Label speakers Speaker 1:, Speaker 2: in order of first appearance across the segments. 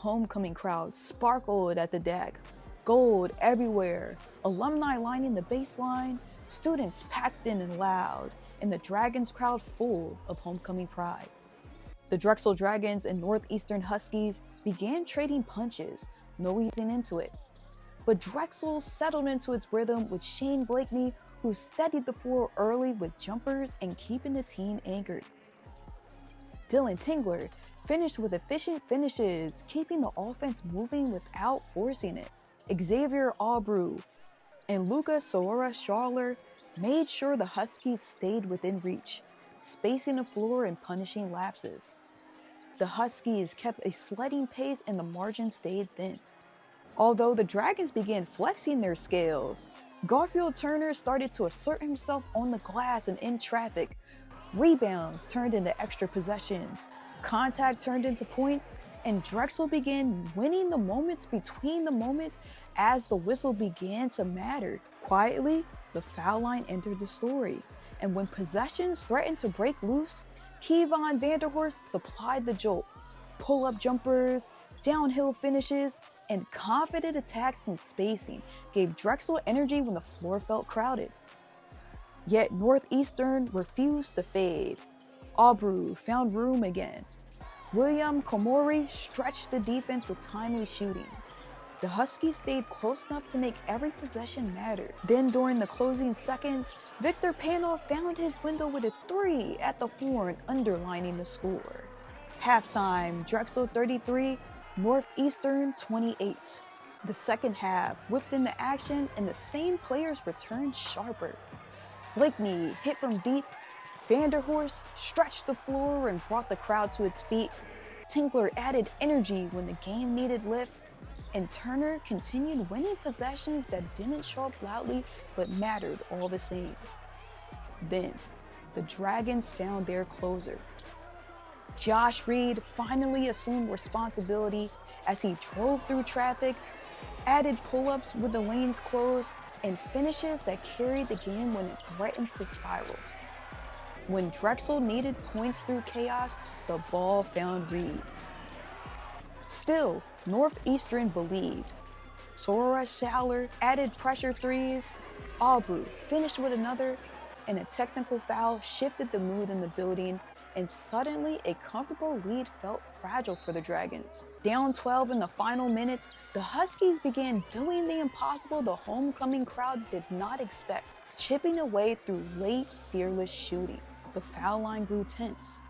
Speaker 1: homecoming crowd sparkled at the deck, gold everywhere, alumni lining the baseline, students packed in and loud, and the Dragons crowd full of homecoming pride. The Drexel Dragons and Northeastern Huskies began trading punches, no easing into it. But Drexel settled into its rhythm with Shane Blakeney, who steadied the floor early with jumpers and keeping the team anchored. Dylan Tingler finished with efficient finishes, keeping the offense moving without forcing it. Xavier Aubrew and Luca Sorora-Schaller made sure the Huskies stayed within reach, spacing the floor and punishing lapses. The Huskies kept a sledding pace and the margin stayed thin. Although the Dragons began flexing their scales, Garfield Turner started to assert himself on the glass and in traffic. Rebounds turned into extra possessions, contact turned into points, and Drexel began winning the moments between the moments as the whistle began to matter. Quietly, the foul line entered the story, and when possessions threatened to break loose, Kevon Vanderhorst supplied the jolt. Pull-up jumpers, downhill finishes, and confident attacks and spacing gave Drexel energy when the floor felt crowded. Yet Northeastern refused to fade. Aubrew found room again. William Komori stretched the defense with timely shooting. The Huskies stayed close enough to make every possession matter. Then during the closing seconds, Victor Panoff found his window with a three at the horn, underlining the score. Halftime, Drexel 33, Northeastern 28. The second half whipped into action and the same players returned sharper. Blakeney hit from deep, Vanderhorst stretched the floor and brought the crowd to its feet. Tinkler added energy when the game needed lift, and Turner continued winning possessions that didn't show up loudly but mattered all the same. Then, the Dragons found their closer. Josh Reed finally assumed responsibility as he drove through traffic, added pull-ups with the lanes closed, and finishes that carried the game when it threatened to spiral. When Drexel needed points through chaos, the ball found Reed. Still, Northeastern believed. Sorora-Schaller added pressure threes, Aubrew finished with another, and a technical foul shifted the mood in the building, and suddenly a comfortable lead felt fragile for the Dragons. Down 12 in the final minutes, the Huskies began doing the impossible the homecoming crowd did not expect, chipping away through late, fearless shooting. The foul line grew tense.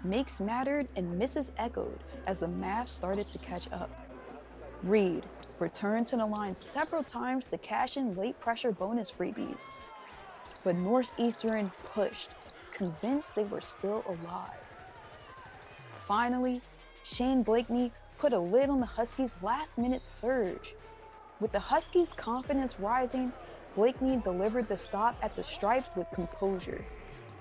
Speaker 1: Makes mattered and misses echoed as the Mavs started to catch up. Reed returned to the line several times to cash in late pressure bonus freebies. But Northeastern pushed, convinced they were still alive. Finally, Shane Blakeney put a lid on the Huskies' last-minute surge. With the Huskies' confidence rising, Blakeney delivered the stop at the stripe with composure,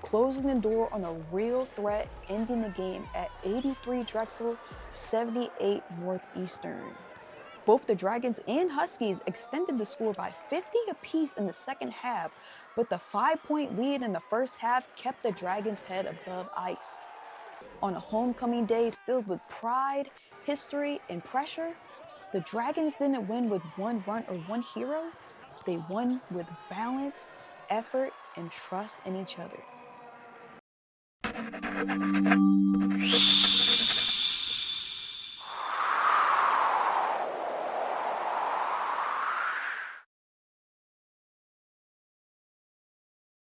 Speaker 1: closing the door on a real threat, ending the game at 83 Drexel, 78 Northeastern. Both the Dragons and Huskies extended the score by 50 apiece in the second half, but the 5-point lead in the first half kept the Dragons' head above ice. On a homecoming day filled with pride, history, and pressure, the Dragons didn't win with one run or one hero. They won with balance, effort, and trust in each other.